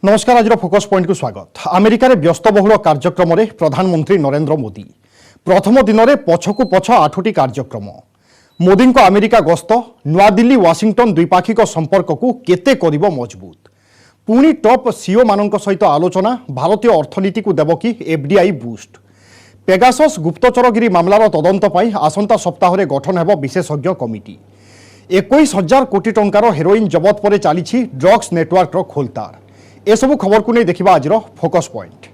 नमस्कार। आज focus point को स्वागत। अमेरिका रे व्यस्तबहुल कार्यक्रम रे प्रधानमंत्री नरेंद्र मोदी प्रथम दिन में पछकु पछ 8टी कार्यक्रम। मोदी को अमेरिका गस्त नुआदिल्ली वाशिंगटन द्विपाक्षिक संपर्क को केते करिबो मजबूत। पुणी टॉप सीओ मानक सहित आलोचना भारतीय अर्थनीति को देव कि एफडीआई बूस्ट। पेगासस गुप्तचरगिरी मामलार तदंत पाई आसंता सप्ताह रे गठन हेबो विशेषज्ञ कमिटी। 21,000 कोटी टंकार हेरोइन जबत पर चली ड्रग्स नेटवर्क रो खोलतार। एसबू खबर को नहीं देखा आज फोकस पॉइंट।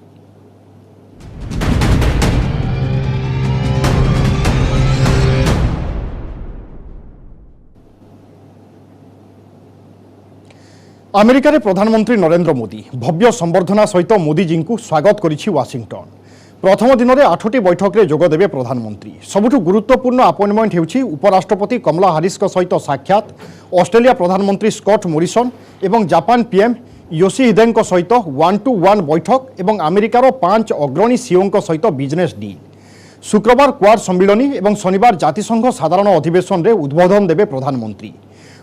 अमेरिका रे प्रधानमंत्री नरेंद्र मोदी भव्य संबर्धना सहित मोदी जी को स्वागत करिछि वाशिंगटन। प्रथम दिन में 8टी बैठक में जोगदेवे प्रधानमंत्री। सबुठु गुरुत्वपूर्ण अपॉइंटमेंट हेउछि उपराष्ट्रपति कमला हारिस सहित साक्षात, ऑस्ट्रेलिया प्रधानमंत्री स्कॉट मॉरिसन एवं जापान पीएम योशिहिदे सहित 1-to-1 बैठक एवं अमेरिकार 5 अग्रणी सीओ सहित बिजनेस डील। शुक्रवार क्वाड सम्मिलनी एवं शनिवार जातिसंघ साधारण अधिवेशन में उद्बोधन देवे प्रधानमंत्री।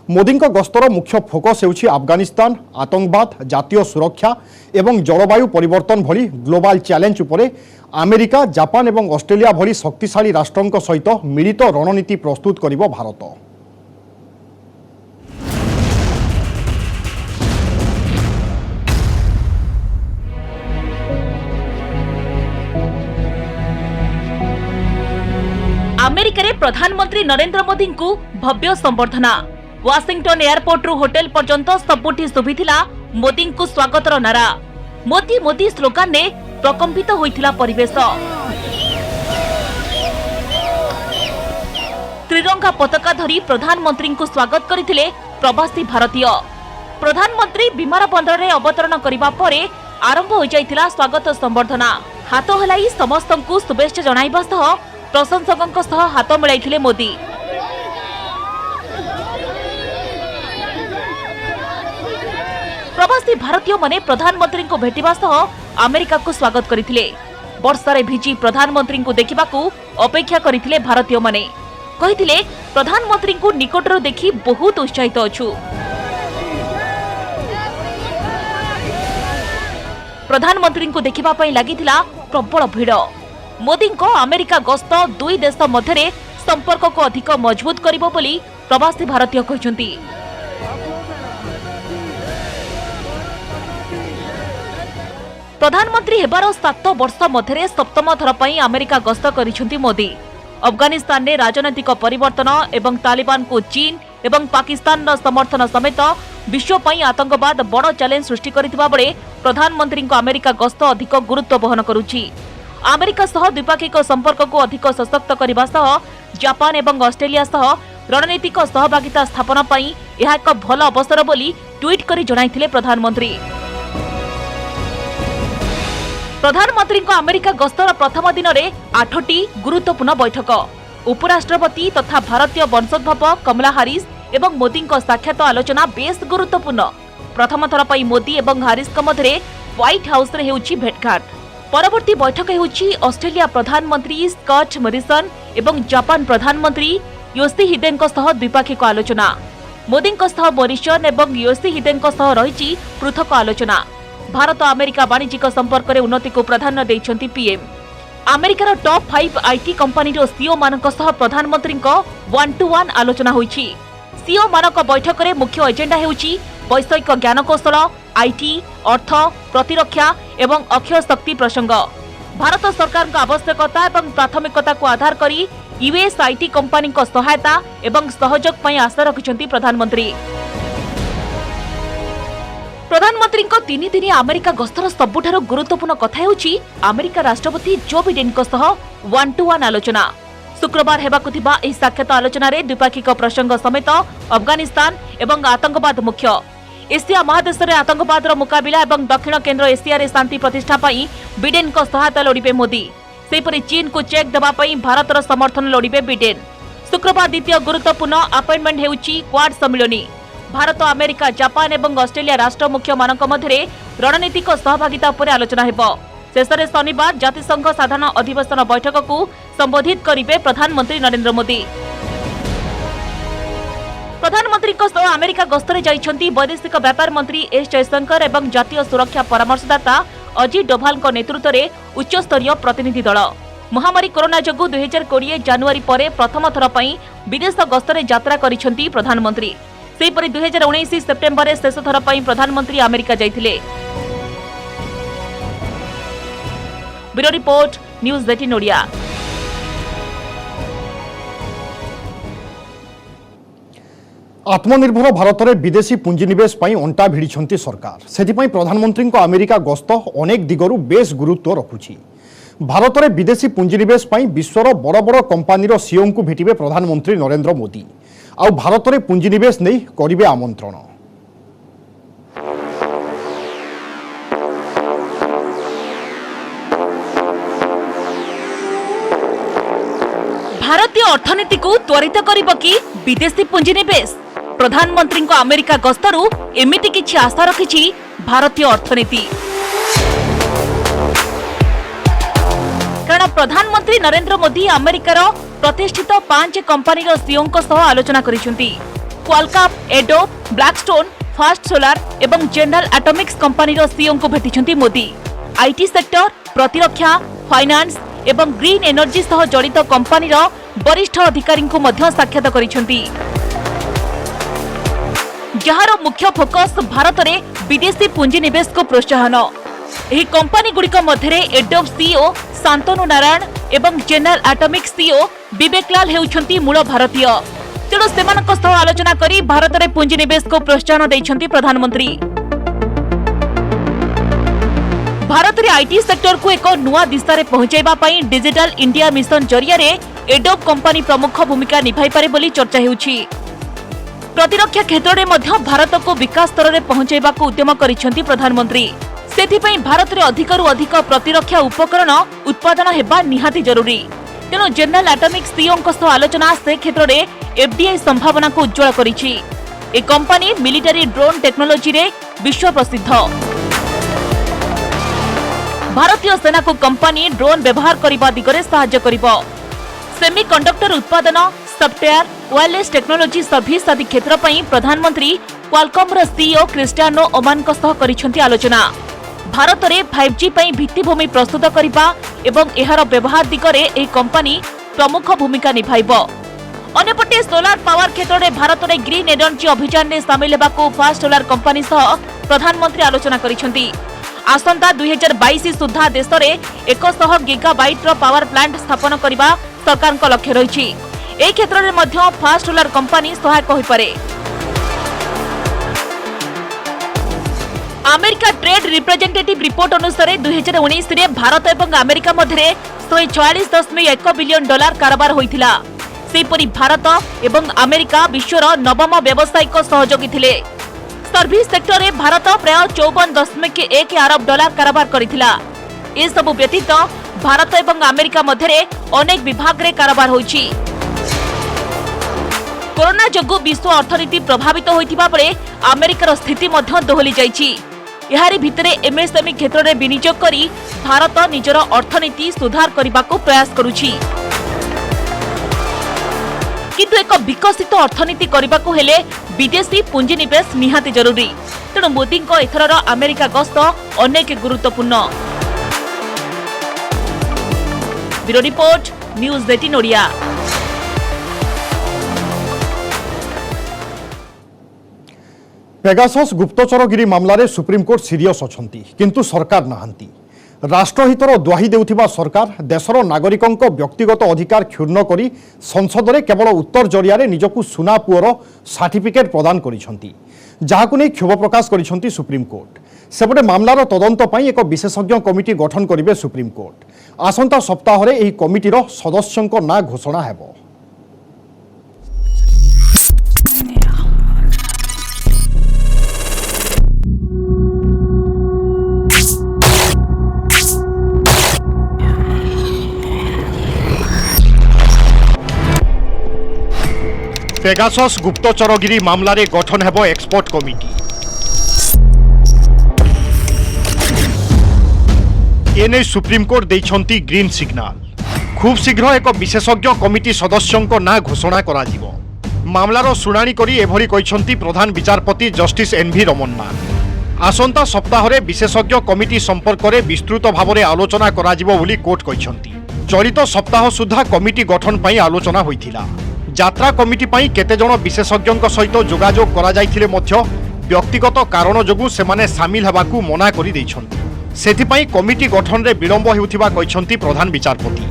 मोदी गस्तर मुख्य फोकस हेउछि अफगानिस्तान, आतंकवाद, जातीय सुरक्षा एवं जलवायु परिवर्तन भली ग्लोबल चैलेंज उपरे अमेरिका, जापान एवं ऑस्ट्रेलिया भली शक्तिशाली राष्ट्रों सहित मिलित रणनीति प्रस्तुत करिबो भारत। अमेरिका रे प्रधानमंत्री नरेंद्र मोदी को भव्य संबर्धना। वाशिंगटन एयरपोर्ट रु होटेल पर्यंत सबुठी सुभिथिला मोदी को स्वागतर नारा। मोदी मोदी स्लोगान ने प्रकंपित होइथिला परिवेश। त्रिरंगा पताका धरी प्रधानमंत्री को स्वागत करथिले प्रवासी भारतीय। प्रधानमंत्री विमान बंदर रे अवतरण करिबा परे आरंभ हो जाइथिला स्वागत संबर्धना। हाथ हलाई समस्तंकु शुभेच्छा जणाइबा सह प्रशंसकों सह हाथ मिलाइथिले मोदी। प्रवासी भारतीय माने प्रधानमंत्री को भेटिबा सह अमेरिका को स्वागत करथिले। वर्षारे भिजी प्रधानमंत्री को देखिबा को अपेक्षा करथिले भारतीय माने। कहिथिले प्रधानमंत्री को निकटरो देखि बहुत उत्साहित अछु। प्रधानमंत्री को देखिबा पई लागिथिला प्रबल भीड़। मोदी को अमेरिका गस्त दुई देश मध्य संपर्क को अधिक मजबूत करिबो बोली प्रवासी भारतीय कहछंती। प्रधानमंत्री हेबार 7 वर्ष मध्य सप्तम थर पई अमेरिका गस्त करिसंती मोदी। अफगानिस्तान में राजनैतिक परिवर्तन एवं तालिबान को चीन एवं पाकिस्तान समर्थन समेत विश्व पई आतंकवाद बड़ चैलेंज सृष्टि करथिबा बेले प्रधानमंत्री को अमेरिका गस्त अधिक गुरुत्व बहन करुछि। अमेरिका सह द्विपाक्षिक संपर्क को अधिक सशक्त करने सह जापान एवं ऑस्ट्रेलिया सह रणनीतिक सहभागिता स्थापना पई यह एक भल अवसर बोली ट्वीट करी जणाइथिले प्रधानमंत्री। प्रधानमंत्री को अमेरिका गस्तर प्रथम दिन में 8टी गुरुत्वपूर्ण बैठक। उपराष्ट्रपति तथा भारतीय वंशोद्भव कमला हारिस एवं मोदी साक्षात आलोचना बेस गुरुत्वपूर्ण। प्रथम थर पई मोदी एवं हारिस मध्य व्हाइट हाउस रे हेउछि भेटघाट। परवर्ती बैठक हेउछि ऑस्ट्रेलिया प्रधानमंत्री स्कॉट मॉरिसन एवं जापान प्रधानमंत्री योशिहिदे सह द्विपाक्षिक आलोचना। मोदी सह मॉरिसन एवं योशिहिदे सह रहिछि पृथक आलोचना। भारत अमेरिका वाणिज्यिक संपर्क में उन्नति को प्राधान्य देइछंती पीएम। अमेरिकार टॉप 5 आईटी कंपनी रो सीओ मानक सह प्रधानमंत्री 1-to-1 आलोचना होइछि। सीओ मानक बैठक में मुख्य एजेंडा हेउछि वैषयिक ज्ञानकौशल, आईटी, अर्थ, प्रतिरक्षा एवं अक्षय शक्ति प्रसंग। भारत सरकार का आवश्यकता एवं प्राथमिकता को आधार करी यूएस आईटी कंपनी को सहायता एवं सहयोग पई आशा रखिछंती प्रधानमंत्री। प्रधानमंत्री को 3 दिन अमेरिका गस्तर सबुठारो गुरुत्वपूर्ण कथा हेउछि अमेरिका राष्ट्रपति जो बिडेन को सह 1-to-1 आलोचना। शुक्रवार हेबाकु थिबा एही साक्षात आलोचना रे द्विपाक्षिक प्रसंग समेत अफगानिस्तान एवं आतंकवाद मुख्य। एशिया महादेश में आतंकवाद मुकाबिला एवं दक्षिण केन्द्र एशिया रे शांति प्रतिष्ठा पई बिडेन को सहायता लोड़िबे मोदी। सेपरि चीन को चेक देबा पई भारतर समर्थन लोड़िबे बिडेन। शुक्रवार द्वितीय गुरुत्वपूर्ण अपॉइंटमेंट हेउछि क्वाड सम्मिलनी। भारत, अमेरिका, जापान एवं ऑस्ट्रेलिया राष्ट्र मुख्य मानक मध्य रणनीतिक सहभागिता उपर आलोचना हेबो। शेषरे शनिवार जातिसंघ साधारण अधिवेशन बैठक को संबोधित करिबे प्रधानमंत्री नरेंद्र मोदी। प्रधानमंत्री अमेरिका गस्तरे जाइछन्ती वैदेशिक व्यापार मंत्री एस जयशंकर एवं जातीय सुरक्षा परामर्शदाता अजित डोभाल नेतृत्व में उच्चस्तरीय प्रतिनिधि दल महामारी कोरोना जगु 2020 जानुआरी पर प्रथम थर पर विदेश गस्तरे यात्रा करिछन्ती प्रधानमंत्री। सेहीपरि 2019 सेप्टेम्बर शेष थर पर प्रधानमंत्री अमेरिका जाइथिले। Bureau report news 18 Odia. आत्मनिर्भर भारत में विदेशी पुंजीनिवेश अंटा भिड़ी सरकार से प्रधानमंत्री अमेरिका गस्त अनेक दिगरु बेस गुरुत्व रखुछि। भारत में विदेशी पुंजीनिवेश विश्वर बड़ बड़ कंपानीर सीईओ को भेटिबे प्रधानमंत्री नरेंद्र मोदी आउ भारत में पुंजीनिवेश नहीं करिबे आमंत्रण। भारतीय अर्थनीति को त्वरित करिब कि विदेशी पुंजीनिवेश प्रधानमंत्री अमेरिका गस्तरु एमिति किछि आशा रखिछि भारतीय अर्थनीति। कारण प्रधानमंत्री नरेंद्र मोदी अमेरिकार प्रतिष्ठित 5 कंपानीर सीईओ सह आलोचना करिसेंती। Qualcomm, Adobe, Blackstone, First Solar एवं जनरल एटॉमिक्स कंपानीर सीईओ को भेटिसेंती मोदी। आईटी सेक्टर, प्रतिरक्षा, फाइनान्स एवं ग्रीन एनर्जी सह जड़ित कंपानीर वरिष्ठ अधिकारी को मध्य साक्षात करिसेंती। जहार मुख्य फोकस भारत में विदेशी पुंजीनिवेश को प्रोत्साहन। एही कंपानी गुड़िक मध्य एडोब सीईओ शांतनु नारायण एवं जनरल एटॉमिक्स सीईओ विवेक लाल हेउछंती मूल भारतीय। तेणु सेमानक सह आलोचना करी भारत में पुंजीनिवेश को प्रोत्साहन दैछंती प्रधानमंत्री। भारत में आईटी सेक्टर को एक नुआ दिशा रे पहुंचाइबा पई डिजिटल इंडिया मिशन जरिया रे एडोब कंपानी प्रमुख भूमिका निभाई पारे बोली चर्चा हेउछि। प्रतिरक्षा क्षेत्र में मध्य भारत को विकास स्तर में पहुंचाइबा को उद्यम करिसेंती प्रधानमंत्री। सेथिपई भारत में अधिकरु अधिक प्रतिरक्षा उपकरण उत्पादन हेबा निहाती जरूरी। तेणु जनरल एटॉमिक्स सीईओ सह आलोचना से क्षेत्र में एफडीआई संभावना को उज्जवल करिछि। ए कंपानी मिलिटरी ड्रोन टेक्नोलोजी रे विश्व प्रसिद्ध। भारतीय सेना को कंपानी ड्रोन व्यवहार करने दिगरे सहायता करिबो। सेमीकंडक्टर उत्पादन, सॉफ्टवेयर, वायरलेस टेक्नोलोजी सर्विस आदि क्षेत्र पर प्रधानमंत्री क्वालकॉम सीईओ क्रिस्टियानो ओमान सह करिसेंती आलोचना। भारत में 5G पई भित्तिभूमि प्रस्तुत करबा एवं एहार व्यवहार दिगरे ए कंपानी प्रमुख भूमिका निभाइबो। अन्यपटे सोलार पावर क्षेत्र में भारत में ग्रीन एनर्जी अभियान में सामिल हेबाकू फास्ट सोलार कंपानी सह प्रधानमंत्री आलोचना करिसेंती। आसंता 2022 सुधा देश में 100 गीगाबाइट पावर प्लांट स्थापन करने सरकार लक्ष्य रही। ए क्षेत्र में मध्य फास्ट सोलार कंपानी सहायक हो पारे। अमेरिका ट्रेड रिप्रेजेंटेटिव रिपोर्ट अनुसार 2019 रे भारत एवं अमेरिका मध्य 146.1 बिलियन डॉलर कारोबार होइथिला। सेपरि भारत एवं अमेरिका विश्वर नवम व्यावसायिक सहयोगी थिले। सर्विस सेक्टर में भारत प्राय 54.1 अरब डॉलर कारोबार करिथिला। ए सब व्यतीत भारत एवं अमेरिका मध्य अनेक विभाग रे कारोबार होइछि। कोरोना जगु विश्व अर्थनीति प्रभावित होइथिबा परे अमेरिकार स्थिति मध्य दोहली जाइछि। एहारी भितरे एमएसएमई क्षेत्र में विनियोग करी भारत निजर अर्थनीति सुधार करने को प्रयास करुछि। किंतु एक विकसित अर्थनीति करने को हेले विदेशी पुंजीनिवेश निहाती जरूरी। तेणु मोदी एथरर अमेरिका गस्त अनेक गुरुत्वपूर्ण। Bureau report news 18 Odia. Pegasus गुप्तचरगिरी मामला रे सुप्रीमकोर्ट सीरियस अछंती किंतु सरकार नहांती। राष्ट्रहितर द्वाही देउथिबा सरकार देशर नागरिकों व्यक्तिगत अधिकार क्षुण्ण करी संसद में केवल उत्तर जरिया रे निजकु सुना पुअर सर्टिफिकेट प्रदान करिसंती, जाहाकु नै क्षोभ प्रकाश करिसंती सुप्रीमकोर्ट। सेपटे मामलार तदंत पई एक विशेषज्ञ कमिटी गठन करिवे सुप्रीमकोर्ट। आसंता सप्ताह रे एही कमिटीर सदस्यंक ना घोषणा हेबो। पेगासस गुप्तचरगिरी मामला रे गठन हेबो एक्सपर्ट कमिटी। एने सुप्रीमकोर्ट देइछंती ग्रीन सिग्नाल। खूब शीघ्र एक विशेषज्ञ कमिटी सदस्यों ना घोषणा करा जिवो। मामलार शुणाणी करी एभली कहिसंती प्रधान विचारपति जस्टिस एनवी रमन्ना। आसंता सप्ताहरे विशेषज्ञ कमिटी संपर्क में विस्तृत भाव में आलोचना कराजिबो बोली कोर्ट कहिसंती। चलित सप्ताह सुधा कमिटी गठन पई आलोचना होइथिला। यात्रा कमिटी पई केतेजण विशेषज्ञ सहित जोगाजोग करा जायथिले मध्य व्यक्तिगत कारण जोगु सेमाने सामिल हेबाकू मना करि दैछंती। सेथिपई कमिटी गठन रे विलंब हेउथिबा कहिसंती प्रधान विचारपति।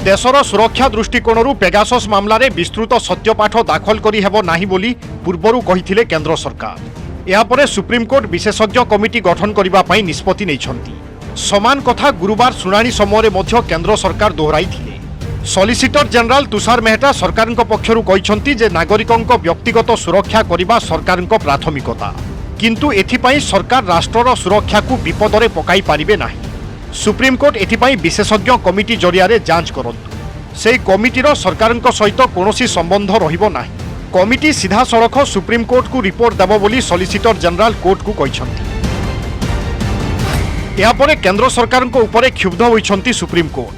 देशर सुरक्षा दृष्टिकोणरू पेगासस मामलारे विस्तृत सत्यपाठ दाखल करी हेबो नाही बोली पूर्वरु कहिथिले केंद्र सरकार। यापरे सुप्रीमकोर्ट विशेषज्ञ कमिटी गठन करिबा पई निष्पत्ति नेइछंती। समान कथा गुरुवार शुणाणी समय मध्य केंद्र सरकार दोहराइथिले। सॉलिसिटर जनरल तुषार मेहता सरकारक पक्षरु कहिसंती जे नागरिकंक व्यक्तिगत सुरक्षा करिबा सरकारक प्राथमिकता, किंतु एथिपई सरकार राष्ट्रर सुरक्षा को विपदरे पकाई पारिबे नाही। सुप्रीमकोर्ट एथिपई विशेषज्ञ कमिटी जरिया जांच करंतु। सेही कमिटीर सरकारक सहित कोनोसी संबंध रहिबो नाही। कमिटी सीधा सड़क सुप्रीमकोर्ट को रिपोर्ट देबो बोली सॉलिसिटर जनरल कोर्ट को कहिसंती। यापरे केंद्र सरकारक उपरे क्षुब्ध होइछंती सुप्रीमकोर्ट।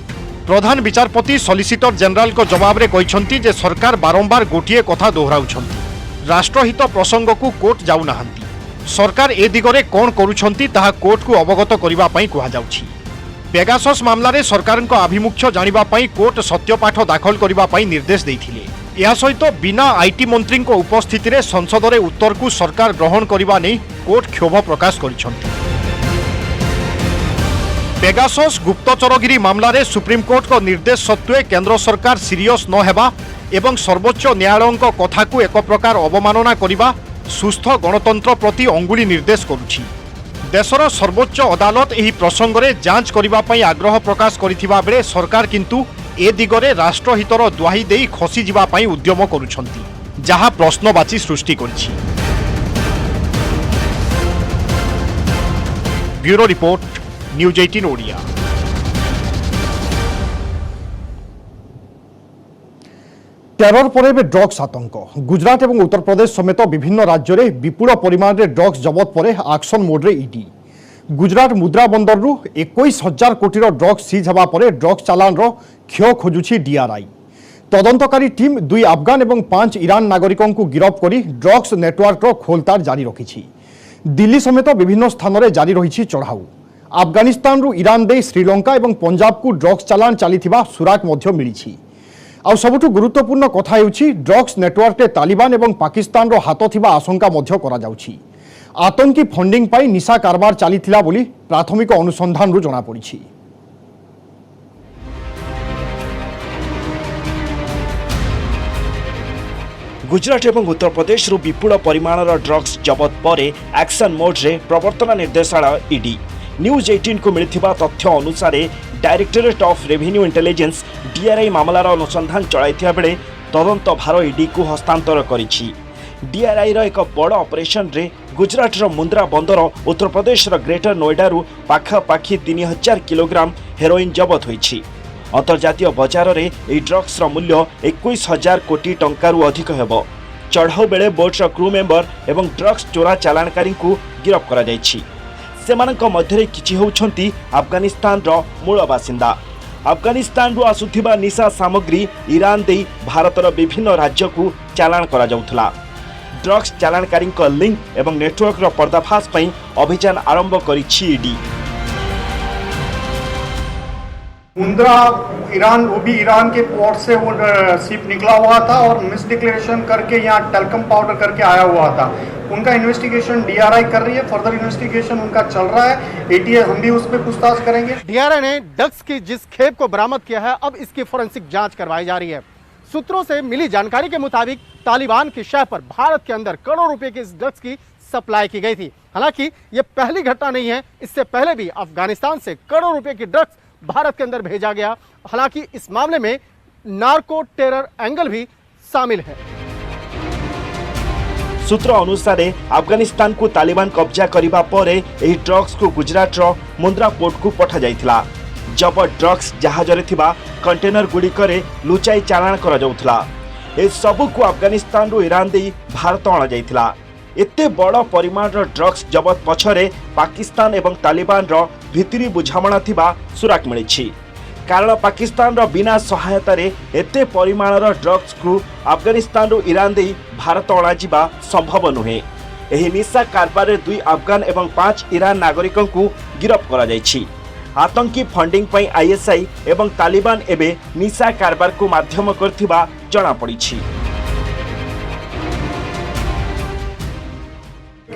प्रधान विचारपति सॉलिसिटर जनरल को जवाब रे कहिसंती जे सरकार बारंबार गोटिए कथा दोहराउछंती। राष्ट्रहित प्रसंग को कोर्ट जाउ नाहंती। सरकार ए दिगरे कोन करूछंती ताहा कोर्ट को अवगत करिबा पई कुहा जाउछि। पेगासस मामलारे सरकारक आभिमुख्य जानिबा पई कोर्ट सत्यपाठ दाखल करिबा पई निर्देश दैथिले। या सहित बिना आईटी मंत्री उपस्थिति रे संसद रे उत्तर को सरकार ग्रहण करिबा नै कोर्ट क्षोभ प्रकाश करिसंती। पेगासस गुप्तचरगिरी मामलारे सुप्रीमकोर्ट को निर्देश सत्वे केंद्र सरकार सीरियस न हेबा एवं सर्वोच्च न्यायालयक कथा को एक प्रकार अवमानना करिबा सुस्थ गणतंत्र प्रति अंगुली निर्देश करुछि। देशर सर्वोच्च अदालत एही प्रसंग रे जांच करिबा पई आग्रह प्रकाश करिथिबा बेले सरकार किंतु ए दिगरे राष्ट्रहितर द्वाही देई खसी जिबा पई उद्यम करुछंती, जहा प्रश्नवाची सृष्टि करिछि। Bureau report, news 18 Odia. Terror पर ड्रग्स आतंक। गुजरात और उत्तर प्रदेश समेत विभिन्न राज्य में विपुल परिमाण में ड्रग्स जबत पर एक्शन मोड्रे ईडी। गुजरात मुद्रा बंदर 21,000 कोटी ड्रग्स सीज होगा पर ड्रग्स चालान क्षय खोजुछि डीआरआई। तदंतकारी टीम 2 अफगान और 5 ईरान नागरिकों को गिरफ्त कर ड्रग्स नेटवर्क खोलतार जारी रखी। दिल्ली समेत विभिन्न स्थान में जारी रही चढ़ाऊ। अफगानिस्तान ईरान दे श्रीलंका और पंजाब को ड्रग्स चालान चली सुराक मिली। आउ सबुठु गुरुत्वपूर्ण कथा हेउछि ड्रग्स नेटवर्क रे तालिबान एवं पाकिस्तान रो हाथ थिबा आशंका मध्य करा जाउछि। आतंकी फंडिंग पाई निशा कारबार चलीथिला बोली प्राथमिक अनुसंधान रु जणा पड़िछि। गुजरात एवं उत्तर प्रदेश रु विपुल परिमाणर ड्रग्स जबत पर एक्शन मोड रे प्रवर्तन निर्देशालय ईडी। न्यूज 18 को मिलिथिबा तथ्य अनुसार Directorate of Revenue Intelligence DRI मामलार अनुसंधान चलाइथिबा बेले तदंत भार ईडी को हस्तांतर करिछि। डीआरआई रो एक बड़ ऑपरेशन रे गुजरात रो मुंद्रा बंदर, उत्तर प्रदेश रो ग्रेटर नोएडा रु पाखापाखी 3000 किलोग्राम हेरोइन जबत होइछि। अंतर्जातीय बाजार रे ए ड्रग्स रो मूल्य 21,000 कोटी टंका रु अधिक हेबो। चढ़ाऊ बेले बोट रो क्रू मेंबर एवं ड्रग्स चोरा चालानकारी को गिरफ्त करा जायछि। सेमानक मध्यरे किछि होउछंती अफगानिस्तान रो मूल बासिंदा। अफगानिस्तान रु आसुथिबा निशा सामग्री ईरान दे भारतर विभिन्न राज्य को चालान करा जाउथला। ड्रग्स चालानकारी लिंक एवं नेटवर्क रो पर्दाफाश पई अभियान आरंभ करिछि ईडी। मुंद्रा ईरान, वो भी ईरान के पोर्ट से वो शिप निकला हुआ था और मिस डिक्लेरेशन करके यहाँ टेलकम पाउडर करके आया हुआ था। उनका इन्वेस्टिगेशन डीआरआई कर रही है, फर्दर इन्वेस्टिगेशन उनका चल रहा है। एटीएस हम भी उस पर पूछताछ करेंगे। डीआरआई ने ड्रग्स की जिस खेप को बरामद किया है, अब इसकी फोरेंसिक जांच करवाई जा रही है। सूत्रों से मिली जानकारी के मुताबिक तालिबान की शह पर भारत के अंदर करोड़ों रुपए की इस ड्रग्स की सप्लाई की गई थी। हालांकि ये पहली घटना नहीं है, इससे पहले भी अफगानिस्तान से करोड़ों रुपए की ड्रग्स भारत के अंदर भेजा गया। हालांकि इस मामले में नार्को टेरर एंगल भी शामिल है। सूत्र अनुसार अफगानिस्तान को तालिबान कब्जा करने पर एही ड्रग्स को गुजरात रो मुंद्रा पोर्ट को पठा जाइथिला। जब ड्रग्स जहाज रे थिबा कंटेनर गुड़िकरे लुचाई चालान करा जाउथला। ए सब को अफगानिस्तान रो ईरान दे भारत अणा जाइथिला। एते बड़ परिमाण ड्रग्स जबत पछरे पाकिस्तान एवं तालिबान रो भितरी बुझामणा थिबा सुराक मिलिछि। कारण पाकिस्तान रो बिना सहायता रे एते परिमाणर ड्रग्स को अफगानिस्तान रो ईरान दे भारत अणाजिबा संभव नुहे। एही निशा कारबार रे 2 अफगान एवं 5 ईरान नागरिकों को गिरफ्त करा जायछि। आतंकी फंडिंग पई आईएसआई एवं तालिबान एबे निशा कारबार को माध्यम करथिबा जणा पड़िछि।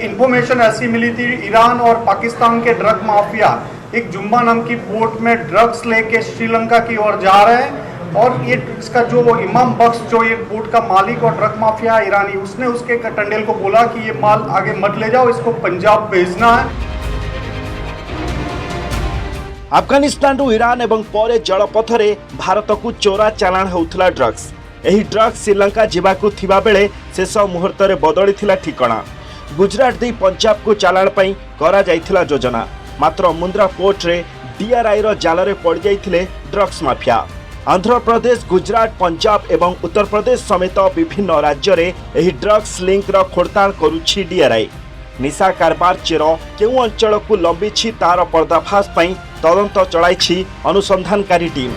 इंफॉर्मेशन ऐसी मिली थी, ईरान और पाकिस्तान के ड्रग माफिया एक जुम्बा नाम की बोट में ड्रग्स लेके श्रीलंका की ओर जा रहे हैं और ये इसका जो वो इमाम बख्श जो ये बोट का मालिक और ड्रग माफिया ईरानी, उसने उसके टंडेल को बोला कि ये माल आगे मत ले जाओ, इसको पंजाब भेजना है। अफगानिस्तान रु ईरान एवं परे जलपथरे भारत को चोरा चालाण होउथला ड्रग्स। एही ड्रग्स श्रीलंका जिबाकु थिबा बेले शेष मुहूर्त रे बदलिथिला ठिकाना। गुजरात दे पंजाब को चालाण पई करा जाइथिला योजना, मात्र मुंद्रा पोर्ट रे डीआरआई रो जाल रे पड़ जाइथिले ड्रग्स माफिया। आंध्र प्रदेश, गुजरात, पंजाब एवं उत्तर प्रदेश समेत विभिन्न राज्य रे एही ड्रग्स लिंक रो खोड़ताड़ करूछि डीआरआई। निशा कारबार चेर केउ अंचल को लंबी तार पर्दाफाश पई तदंत चलाइछि अनुसंधानकारी team.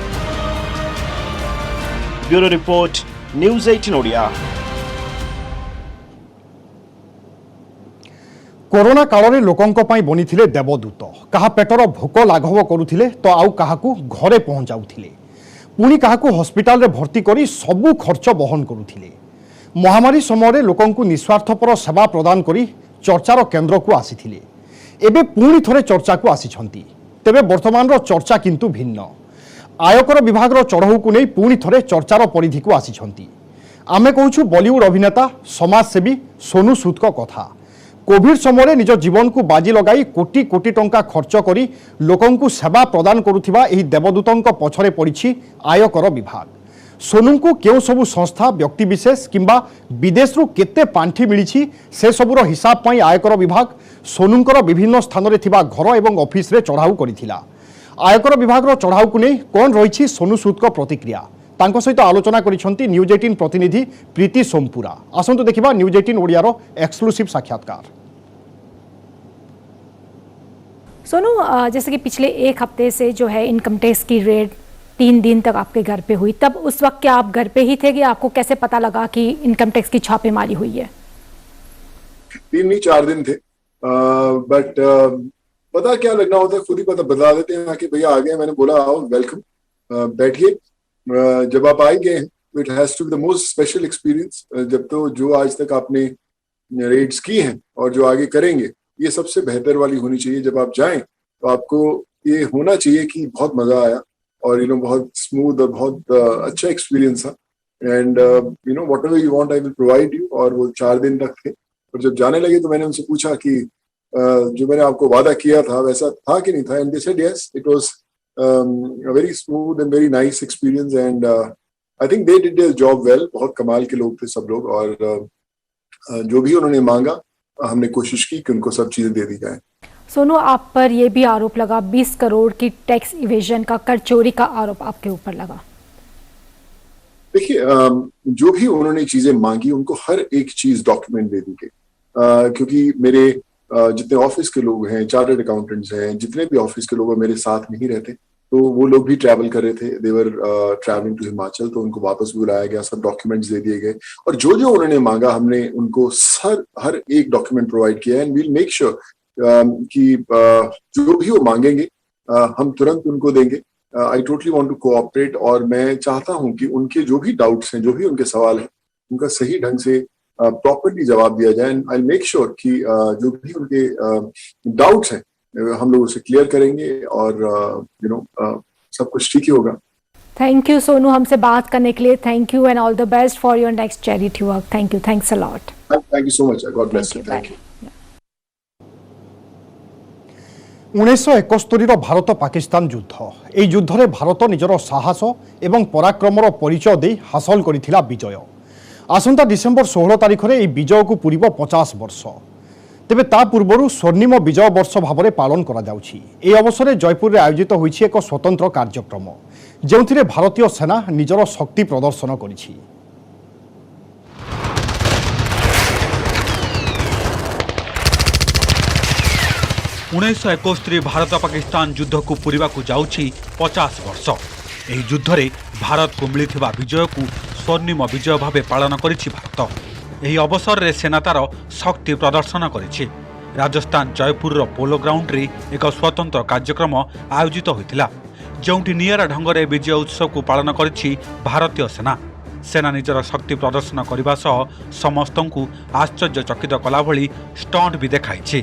Bureau report, news 18 Odia. Corona काल में लोकों पाई बनीथिले देवदूत। कहा पेटर भोक लाघव करुथिले तो आउ काहाकू घरे पहुंचाउथिले, पुणी काहाकू हॉस्पिटल रे भर्ती करी सबु खर्च बहन करुथिले। महामारी समय लोकों निस्वार्थपर सेवा प्रदान करी चर्चार केन्द्र को आसीथिले। एबे पुणी थोरे चर्चा को आसीछंती। तेबे वर्तमान चर्चा किंतु भिन्न। आयकर विभाग चढ़ऊ को नहीं पुणी थोरे चर्चार परिधि को आसीछंती। आमे कहूछु बॉलीवुड अभिनेता समाजसेवी सोनू सूद को कथा। कोविड समय निज जीवन को बाजी लगाई कोटी कोटी टंका खर्च करी लोकों को सेवा प्रदान करुथिबा एही देवदूतों पछरे पड़िछि आयकर विभाग। सोनू को केउ सबु संस्था, व्यक्तिविशेष किंबा विदेश रु केते पांठी मिलिछि से सबुर हिसाब पई आयकर विभाग सोनूंकर विभिन्न स्थान रे थिबा घर एवं ऑफिस रे चढ़ाऊ करिथिला। आयकर विभाग रो चढ़ाऊ को नहीं कोन रहिछि सोनू सूद को प्रतिक्रिया, तांको सहित आलोचना करिसंती न्यूज 18 प्रतिनिधि प्रीति सोमपुरा। आसंतु देखिबा न्यूज 18 ओडियारो एक्सक्लूसिव साक्षात्कार। सोनू, जैसे कि पिछले एक हफ्ते से जो है इनकम टैक्स की रेड 3 दिन तक आपके घर पे हुई, तब उस वक्त क्या आप घर पे ही थे कि आपको कैसे पता लगा कि इनकम टैक्स की छापेमारी हुई है? 3 नहीं 4 दिन थे, बट पता क्या लगना होता है, खुद ही पता बता देते हैं कि भैया आ गए। मैंने बोला आओ, वेलकम, बैठिए। जब आप आए गए, it has to be the most special experience. जब तो जो आज तक आपने रेड्स की हैं और जो आगे करेंगे, ये सबसे बेहतर वाली होनी चाहिए। जब आप जाएं तो आपको ये होना चाहिए कि बहुत मजा आया और बहुत स्मूथ और बहुत अच्छा एक्सपीरियंस था। And what ever you want I will provide you. और वो 4 दिन तक थे। और जब जाने लगे तो मैंने उनसे पूछा कि जो मैंने आपको वादा किया था वैसा था कि नहीं था, and they said yes, it was a very smooth and very nice experience, and I think they did their job well. बहुत कमाल के लोग थे सब लोग, और जो भी उन्होंने मांगा हमने कोशिश की कि उनको सब चीजें दे दी जाए। सोनू, आप पर यह भी आरोप लगा 20 करोड़ की टैक्स इवेजन का, कर चोरी का आरोप आपके ऊपर लगा। देखिए, जो भी उन्होंने चीजें मांगी उनको हर एक चीज डॉक्यूमेंट दे दी गई, क्योंकि मेरे जितने ऑफिस के लोग हैं, चार्टर्ड अकाउंटेंट्स हैं, जितने भी ऑफिस के लोग मेरे साथ नहीं रहते, तो वो लोग भी ट्रैवल कर रहे थे। दे वर ट्रैवलिंग टू हिमाचल, तो उनको वापस बुलाया गया, सब डॉक्यूमेंट्स दे दिए गए। और जो जो उन्होंने मांगा हमने उनको हर एक डॉक्यूमेंट प्रोवाइड किया। एंड वील मेक श्योर कि जो भी वो मांगेंगे हम तुरंत उनको देंगे। I totally want to cooperate, और मैं चाहता हूं कि उनके जो भी डाउट्स हैं, जो भी उनके सवाल हैं, उनका सही ढंग से प्रॉपर्ली जवाब दिया जाए। एंड आई मेक श्योर कि जो भी उनके डाउट्स हैं हम लोग उसे क्लियर करेंगे, और सब कुछ ठीक ही होगा। थैंक यू सोनू, हमसे बात करने के लिए। Thank you and all the best for your next charity work. Thank you, thanks a lot. Thank you so much, God bless you. Thank you. 1971 Bharat Pakistan युद्ध, এই যুদ্ধরে ভারত নিজর সাহস এবং পরাক্রমর পরিচয় দিয়ে হাসল করেছিল বিজয়। আসন্তা ডিসেম্বর 16 তারিখে এই বিজয়কু পুরিব 50 বর্ষ। তেবে তা পূর্বরু স্বর্ণিম বিজয় বর্ষ ভাবে পালন করা যাଉଛି। এই অবসরে জয়পুরে আয়োজিত হয়েছে এক স্বতন্ত্র কার্যক্রম, যেউথিরে ভারতীয় সেনা নিজর শক্তি প্রদর্শন করেছে। 1971 भारत पाकिस्तान युद्ध को पूरा जाऊँगी 50 वर्ष। ଏହି ଯୁଦ୍ଧରେ ଭାରତକୁ ମିଳିଥିବା ବିଜୟକୁ ସ୍ୱର୍ଣ୍ଣିମ ବିଜୟ ଭାବେ ପାଳନ କରିଛି ଭାରତ। ଏହି ଅବସରରେ ସେନା ତାର ଶକ୍ତି ପ୍ରଦର୍ଶନ କରିଛି। ରାଜସ୍ଥାନ ଜୟପୁରର ପୋଲୋ ଗ୍ରାଉଣ୍ଡରେ ଏକ ସ୍ୱତନ୍ତ୍ର କାର୍ଯ୍ୟକ୍ରମ ଆୟୋଜିତ ହୋଇଥିଲା, ଯେଉଁଠି ନିଆରା ଢଙ୍ଗରେ ବିଜୟ ଉତ୍ସବକୁ ପାଳନ କରିଛି ଭାରତୀୟ ସେନା। ସେନା ନିଜର ଶକ୍ତି ପ୍ରଦର୍ଶନ କରିବା ସହ ସମସ୍ତଙ୍କୁ ଆଶ୍ଚର୍ଯ୍ୟଚକିତ କଲାଭଳି ଷ୍ଟଣ୍ଟ ବି ଦେଖାଇଛି।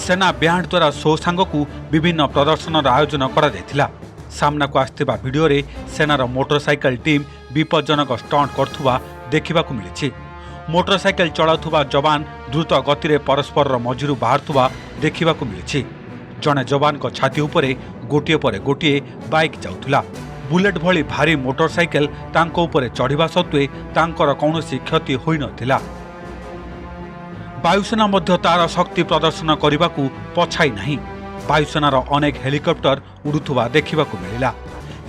ସେନା ବ୍ୟାଣ୍ଡ ଦ୍ୱାରା ଶୋ ସାଙ୍ଗକୁ ବିଭିନ୍ନ ପ୍ରଦର୍ଶନର ଆୟୋଜନ କରାଯାଇଥିଲା। ସାମ୍ନାକୁ ଆସିଥିବା ଭିଡିଓରେ ସେନାର ମୋଟରସାଇକେଲ ଟିମ୍ ବିପଜ୍ଜନକ ଷ୍ଟଣ୍ଟ କରୁଥିବା ଦେଖିବାକୁ ମିଳିଛି। ମୋଟରସାଇକେଲ ଚଳାଉଥିବା ଯବାନ ଦ୍ରୁତ ଗତିରେ ପରସ୍ପରର ମଝିରୁ ବାହାରୁଥିବା ଦେଖିବାକୁ ମିଳିଛି। ଜଣେ ଯବାନଙ୍କ ଛାତି ଉପରେ ଗୋଟିଏ ପରେ ଗୋଟିଏ ବାଇକ୍ ଯାଉଥିଲା। ବୁଲେଟ୍ ଭଳି ଭାରୀ ମୋଟରସାଇକେଲ ତାଙ୍କ ଉପରେ ଚଢ଼ିବା ସତ୍ତ୍ୱେ ତାଙ୍କର କୌଣସି କ୍ଷତି ହୋଇନଥିଲା। ବାୟୁସେନା ମଧ୍ୟ ତାର ଶକ୍ତି ପ୍ରଦର୍ଶନ କରିବାକୁ ପଛାଇ ନାହିଁ। ବାୟୁସେନାର ଅନେକ ହେଲିକପ୍ଟର ଉଡୁଥିବା ଦେଖିବାକୁ ମିଳିଲା।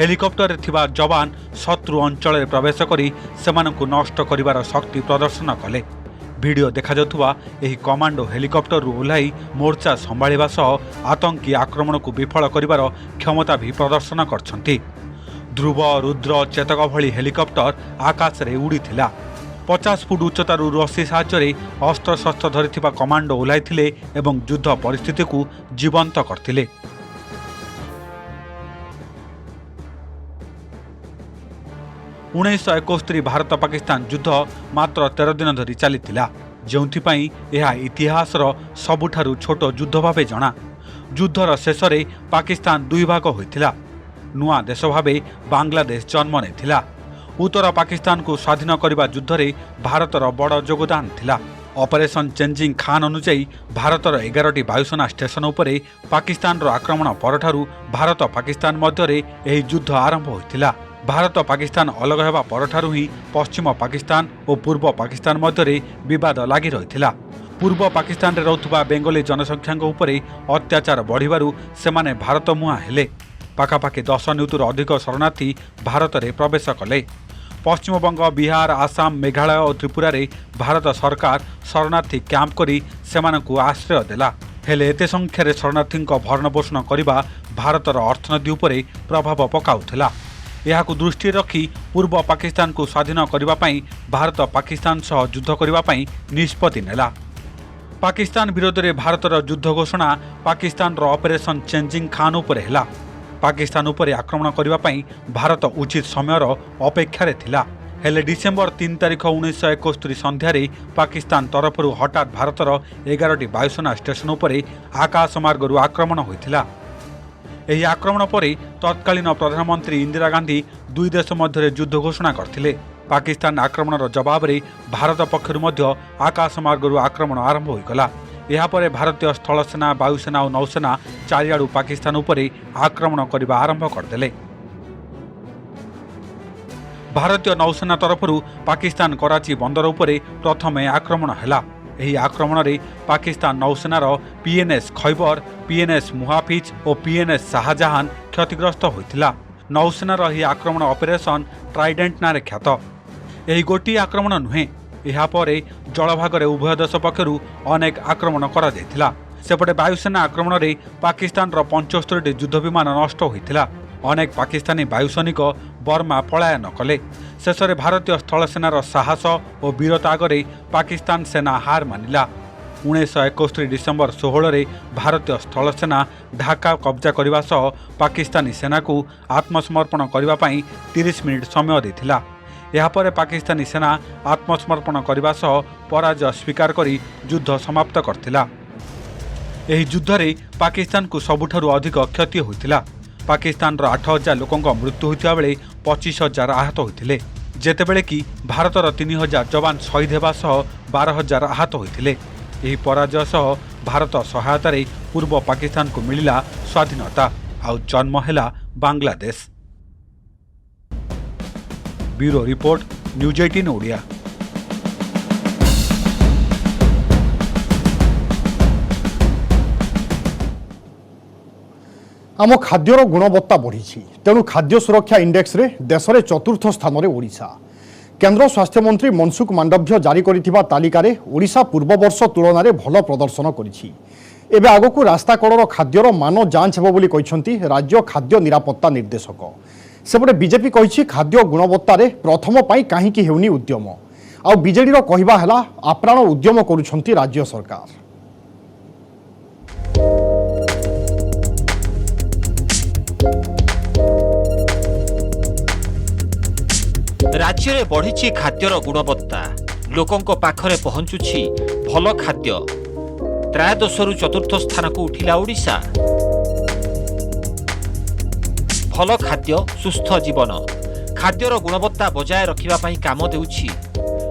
ହେଲିକପ୍ଟରରେ ଥିବା ଯବାନ ଶତ୍ରୁ ଅଞ୍ଚଳରେ ପ୍ରବେଶ କରି ସେମାନଙ୍କୁ ନଷ୍ଟ କରିବାର ଶକ୍ତି ପ୍ରଦର୍ଶନ କଲେ। ଭିଡିଓ ଦେଖାଯାଉଥିବା ଏହି କମାଣ୍ଡୋ ହେଲିକପ୍ଟରରୁ ଓହ୍ଲାଇ ମୋର୍ଚ୍ଚା ସମ୍ଭାଳିବା ସହ ଆତଙ୍କୀ ଆକ୍ରମଣକୁ ବିଫଳ କରିବାର କ୍ଷମତା ବି ପ୍ରଦର୍ଶନ କରିଛନ୍ତି। ଧ୍ରୁବ, ରୁଦ୍ର, ଚେତକ ଭଳି ହେଲିକପ୍ଟର ଆକାଶରେ ଉଡ଼ିଥିଲା। 50 ଫୁଟ ଉଚ୍ଚତାରୁ ରଶି ସାହାଯ୍ୟରେ ଅସ୍ତ୍ରଶସ୍ତ୍ର ଧରିଥିବା କମାଣ୍ଡୋ ଓହ୍ଲାଇଥିଲେ ଏବଂ ଯୁଦ୍ଧ ପରିସ୍ଥିତିକୁ ଜୀବନ୍ତ କରିଥିଲେ। ଉଣେଇଶହ ଭାରତ ପାକିସ୍ତାନ ଯୁଦ୍ଧ ମାତ୍ର 13 ଦିନ ଧରି ଚାଲିଥିଲା, ଯେଉଁଥିପାଇଁ ଏହା ଇତିହାସର ସବୁଠାରୁ ଛୋଟ ଯୁଦ୍ଧ ଭାବେ ଜଣା। ଯୁଦ୍ଧର ଶେଷରେ ପାକିସ୍ତାନ ଦୁଇ ଭାଗ ହୋଇଥିଲା। ନୂଆ ଦେଶ ଭାବେ ବାଂଲାଦେଶ ଜନ୍ମ ନେଇଥିଲା। ଉତ୍ତର ପାକିସ୍ତାନକୁ ସ୍ୱାଧୀନ କରିବା ଯୁଦ୍ଧରେ ଭାରତର ବଡ଼ ଯୋଗଦାନ ଥିଲା। ଅପରେସନ୍ ଚେଞ୍ଜିଂ ଖାନ୍ ଅନୁଯାୟୀ ଭାରତର 11ଟି ବାୟୁସେନା ଷ୍ଟେସନ ଉପରେ ପାକିସ୍ତାନର ଆକ୍ରମଣ ପରଠାରୁ ଭାରତ ପାକିସ୍ତାନ ମଧ୍ୟରେ ଏହି ଯୁଦ୍ଧ ଆରମ୍ଭ ହୋଇଥିଲା। ଭାରତ ପାକିସ୍ତାନ ଅଲଗା ହେବା ପରଠାରୁ ହିଁ ପଶ୍ଚିମ ପାକିସ୍ତାନ ଓ ପୂର୍ବ ପାକିସ୍ତାନ ମଧ୍ୟରେ ବିବାଦ ଲାଗି ରହିଥିଲା। ପୂର୍ବ ପାକିସ୍ତାନରେ ରହୁଥିବା ବେଙ୍ଗଲୀ ଜନସଂଖ୍ୟାଙ୍କ ଉପରେ ଅତ୍ୟାଚାର ବଢ଼ିବାରୁ ସେମାନେ ଭାରତ ମୁହାଁ ହେଲେ। ପାଖାପାଖି 10 ନିୟୁତରୁ ଅଧିକ ଶରଣାର୍ଥୀ ଭାରତରେ ପ୍ରବେଶ କଲେ। ପଶ୍ଚିମବଙ୍ଗ, ବିହାର, ଆସାମ, ମେଘାଳୟ ଓ ତ୍ରିପୁରାରେ ଭାରତ ସରକାର ଶରଣାର୍ଥୀ କ୍ୟାମ୍ପ କରି ସେମାନଙ୍କୁ ଆଶ୍ରୟ ଦେଲା। ହେଲେ ଏତେ ସଂଖ୍ୟାରେ ଶରଣାର୍ଥୀଙ୍କ ଭରଣପୋଷଣ କରିବା ଭାରତର ଅର୍ଥନୀତି ଉପରେ ପ୍ରଭାବ ପକାଉଥିଲା। ଏହାକୁ ଦୃଷ୍ଟିରେ ରଖି ପୂର୍ବ ପାକିସ୍ତାନକୁ ସ୍ୱାଧୀନ କରିବା ପାଇଁ ଭାରତ ପାକିସ୍ତାନ ସହ ଯୁଦ୍ଧ କରିବା ପାଇଁ ନିଷ୍ପତ୍ତି ନେଲା। ପାକିସ୍ତାନ ବିରୋଧରେ ଭାରତର ଯୁଦ୍ଧ ଘୋଷଣା ପାକିସ୍ତାନର ଅପରେସନ୍ ଚେଞ୍ଜିଂ ଖାନ୍ ଉପରେ ହେଲା। ପାକିସ୍ତାନ ଉପରେ ଆକ୍ରମଣ କରିବା ପାଇଁ ଭାରତ ଉଚିତ ସମୟର ଅପେକ୍ଷାରେ ଥିଲା। ହେଲେ ଡିସେମ୍ବର 3 ତାରିଖ 1971 ସନ୍ଧ୍ୟାରେ ପାକିସ୍ତାନ ତରଫରୁ ହଠାତ୍ ଭାରତର 11ଟି ବାୟୁସେନା ଷ୍ଟେସନ ଉପରେ ଆକାଶମାର୍ଗରୁ ଆକ୍ରମଣ ହୋଇଥିଲା। ଏହି ଆକ୍ରମଣ ପରେ ତତ୍କାଳୀନ ପ୍ରଧାନମନ୍ତ୍ରୀ ଇନ୍ଦିରା ଗାନ୍ଧୀ ଦୁଇ ଦେଶ ମଧ୍ୟରେ ଯୁଦ୍ଧ ଘୋଷଣା କରିଥିଲେ। ପାକିସ୍ତାନ ଆକ୍ରମଣର ଜବାବରେ ଭାରତ ପକ୍ଷରୁ ମଧ୍ୟ ଆକାଶମାର୍ଗରୁ ଆକ୍ରମଣ ଆରମ୍ଭ ହୋଇଗଲା। ଏହାପରେ ଭାରତୀୟ ସ୍ଥଳସେନା, ବାୟୁସେନା ଓ ନୌସେନା ଚାରିଆଡ଼ୁ ପାକିସ୍ତାନ ଉପରେ ଆକ୍ରମଣ କରିବା ଆରମ୍ଭ କରିଦେଲେ। ଭାରତୀୟ ନୌସେନା ତରଫରୁ ପାକିସ୍ତାନ କରାଚି ବନ୍ଦର ଉପରେ ପ୍ରଥମେ ଆକ୍ରମଣ ହେଲା। ଏହି ଆକ୍ରମଣରେ ପାକିସ୍ତାନ ନୌସେନାର PNS ଖୈବର, PNS ମୁହାଫିଜ ଓ PNS ଶାହାଜାହାନ କ୍ଷତିଗ୍ରସ୍ତ ହୋଇଥିଲା। ନୌସେନାର ଏହି ଆକ୍ରମଣ ଅପରେସନ୍ ଟ୍ରାଇଡେଣ୍ଟ ନାଁରେ ଖ୍ୟାତ। ଏହି ଗୋଟିଏ ଆକ୍ରମଣ ନୁହେଁ, ଏହାପରେ ଜଳଭାଗରେ ଉଭୟ ଦେଶ ପକ୍ଷରୁ ଅନେକ ଆକ୍ରମଣ କରାଯାଇଥିଲା। ସେପଟେ ବାୟୁସେନା ଆକ୍ରମଣରେ ପାକିସ୍ତାନର 75ଟି ଯୁଦ୍ଧ ବିମାନ ନଷ୍ଟ ହୋଇଥିଲା। ଅନେକ ପାକିସ୍ତାନୀ ବାୟୁସୈନିକ ବର୍ମା ପଳାୟନ କଲେ। ଶେଷରେ ଭାରତୀୟ ସ୍ଥଳସେନାର ସାହସ ଓ ବୀରତା ଆଗରେ ପାକିସ୍ତାନ ସେନା ହାର ମାନିଲା। 1971 ଡିସେମ୍ବର 16ରେ ଭାରତୀୟ ସ୍ଥଳସେନା ଢାକା କବ୍ଜା କରିବା ସହ ପାକିସ୍ତାନୀ ସେନାକୁ ଆତ୍ମସମର୍ପଣ କରିବା ପାଇଁ 30 ମିନିଟ୍ ସମୟ ଦେଇଥିଲା। ଏହାପରେ ପାକିସ୍ତାନୀ ସେନା ଆତ୍ମସମର୍ପଣ କରିବା ସହ ପରାଜୟ ସ୍ୱୀକାର କରି ଯୁଦ୍ଧ ସମାପ୍ତ କରିଥିଲା। ଏହି ଯୁଦ୍ଧରେ ପାକିସ୍ତାନକୁ ସବୁଠାରୁ ଅଧିକ କ୍ଷତି ହୋଇଥିଲା। ପାକିସ୍ତାନର 8000 ଲୋକଙ୍କ ମୃତ୍ୟୁ ହୋଇଥିବା ବେଳେ 25000 ଆହତ ହୋଇଥିଲେ, ଯେତେବେଳେ କି ଭାରତର 3000 ଯବାନ ଶହୀଦ ହେବା ସହ 12000 ଆହତ ହୋଇଥିଲେ। ଏହି ପରାଜୟ ସହ ଭାରତ ସହାୟତାରେ ପୂର୍ବ ପାକିସ୍ତାନକୁ ମିଳିଲା ସ୍ୱାଧୀନତା, ଆଉ ଜନ୍ମ ହେଲା Bangladesh. Bureau report, news 18 Odia. आम खाद्यर गुणवत्ता बढ़ी तेणु खाद्य सुरक्षा इंडेक्स रे देश में 4th स्थान में ओडिशा। केंद्र स्वास्थ्य मंत्री मनसुख मांडव्य जारी करिथिबा तालिका रे ओडिशा पूर्व वर्ष तुलन में भल प्रदर्शन करिछि। एबे आगकू रास्ता कड़र खाद्यर मान जांच हेबो बोली कहिसंती राज्य खाद्य निरापत्ता निर्देशक। सेपटे बीजेपी कही खाद्य गुणवत्तार प्रथम पाई कहीं हेउनी उद्यम आ बीजेडी कहवा है आप्राण उद्यम करुछंती राज्य सरकार। राज्य में बढ़ी खाद्यर गुणवत्ता लोकों पाखरे पहुंचुछि भल खाद्य। त्रयोदशरु चतुर्थ स्थान को उठिला ओडिशा। भल खाद्य सुस्थ जीवन खाद्यर गुणवत्ता बजाय रखिबा पई काम देउछि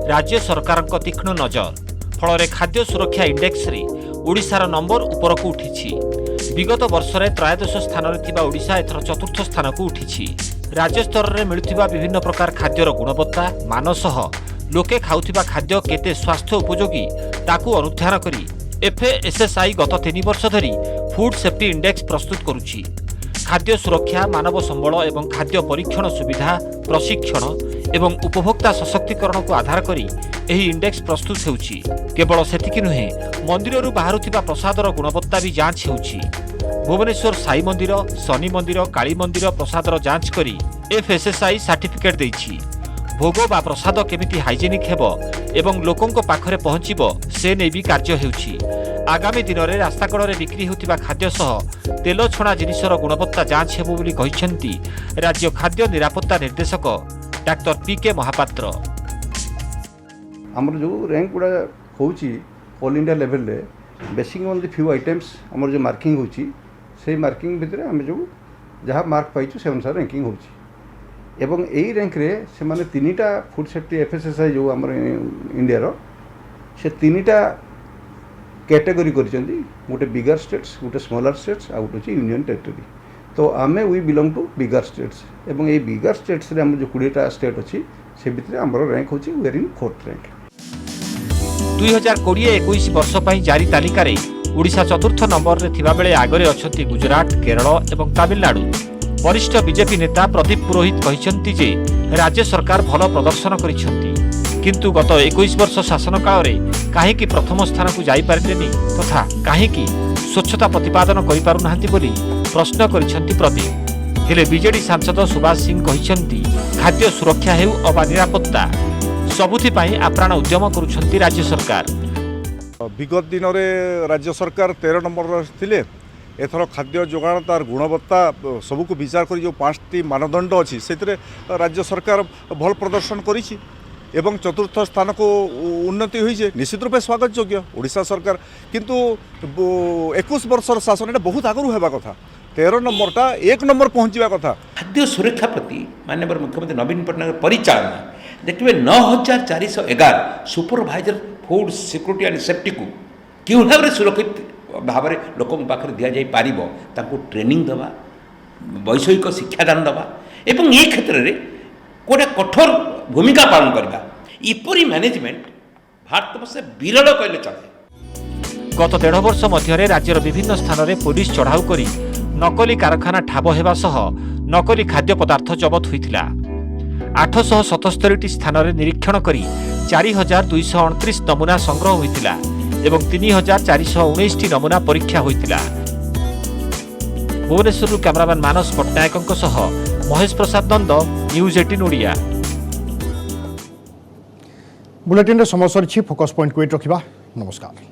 राज्य सरकार तीक्ष्ण नजर। फल खाद्य सुरक्षा इंडेक्स रे ओडिशार नंबर उपरकू उठिछि। विगत वर्ष में त्रयोदश स्थान में ओडिशा एथर चतुर्थ स्थान को उठिछि। राज्य स्तर में मिलुथिबा विभिन्न प्रकार खाद्यर गुणवत्ता मान सह लोके खाउथिबा खाद्य केते स्वास्थ्य उपयोगी ताकू अनुध्यान करी एफएसएसआई गत 3 वर्ष धरी फूड सेफ्टी इंडेक्स प्रस्तुत करुछि। खाद्य सुरक्षा मानव संबल एवं खाद्य परीक्षण सुविधा प्रशिक्षण एवं उपभोक्ता सशक्तिकरण को आधार करी एही इंडेक्स प्रस्तुत हेउछि। केवल सेतिकी नुहे मंदिररू बाहरुथिबा प्रसादर गुणवत्ता भी जांच हेउछि। भुवनेश्वर साई मंदिर शनि मंदिर काली मंदिर प्रसादर जांच करी एफएसएसआई सर्टिफिकेट देइछि। भोग बा प्रसाद केमिति हाइजेनिक हेबो एवं लोकों पाखरे पहुंचिबो से नै भी कार्य हेउछि। आगामी दिन में रास्ताकड़ में बिक्री होतिबा खाद्य सह तेल छणा जिनिसर गुणवत्ता जांच हेबो बोली कहिसेंती राज्य खाद्य निरापत्ता निर्देशक डाक्टर पीके महापात्र। आमर जो रैंक गुड़ा होउची ऑल इंडिया लेवल रे basic on the few items आमर जो मार्किंग होउची से मार्किंग भितर आम जो जहाँ मार्क पाइछु से अनुसार रैंकिंग होउची एवं यही रैंक रे से माने 3टा फूड सेफ्टी एफएसएसआई जो आमर इंडिया रो से 3टा कैटेगरी करिसेंती गोटे बिगर स्टेट्स गोटे स्मॉलर स्टेट्स आ गोटे यूनियन टेरिटरी। तो आमे we belong to bigger states एवं ये बिगर स्टेट्स रे आम जो 20टा स्टेट अछि से भितर आमर रैंक होची we are in 4th rank. 2020-21 वर्ष पई जारी तालिका रे ओडिशा चतुर्थ नंबर रे थिबा बेले आगरे अछंती गुजरात केरल एवं तमिलनाडु। वरिष्ठ बीजेपी नेता प्रदीप पुरोहित कहिसंती जे राज्य सरकार भल प्रदर्शन करिसंती किंतु गत 21 वर्ष शासन काल रे काहे कि प्रथम स्थान को जाई पारलेनी तथा काहे कि स्वच्छता प्रतिपादन करि पारु नाहंती बोली प्रश्न करिसंती प्रदीप। हेले बीजेडी सांसद सुभाष सिंह कहिसंती खाद्य सुरक्षा हेउ अबा निरापत्ता सबुथि पई आप्राण उद्यम करुछंती राज्य सरकार। विगत दिन में राज्य सरकार 13 नंबर थिले एथर खाद्य जोगाण तार गुणवत्ता सबको विचार कर जो 5टी मानदंड अच्छी से राज्य सरकार भल प्रदर्शन करिछि एवं चतुर्थ स्थान को उन्नति हुई निश्चित रूपे स्वागत योग्य ओडिशा सरकार। किंतु 21 वर्षर शासन एटा बहुत आगु होगा कथा 13 नंबरटा 1 नंबर पहुँचा कथा। खाद्य सुरक्षा प्रति माननीय मुख्यमंत्री नवीन पट्टनायक परिचालना देखिए 9411 supervisor food security and safety को क्यों भाव में सुरक्षित भाव में लोक पाखे दि जा पार ट्रेनिंग दवा वैषयिक शिक्षादान दवा एवं ये क्षेत्र में गोटे कठोर भूमिका पालन करवा इपरी मैनेजमेंट भारतवर्ष विरल कहले चले। गत 1.5 वर्ष मध्य राज्यर विभिन्न स्थान में पुलिस चढ़ाऊ करी नकली कारखाना ठाब हेबा सह नकली खाद्य पदार्थ जबत होइथिला। 877 स्थान में निरीक्षण करी 4229 नमूना संग्रह होइथिला एवं 3419 नमूना परीक्षा होइथिला। भुवनेश्वर कैमरामैन मानस पट्टनायकों सह महेश प्रसाद नंद न्यूज 18 ओडिया। बुलेटिन रे समय सरी फोकस पॉइंट को रखिबा। नमस्कार।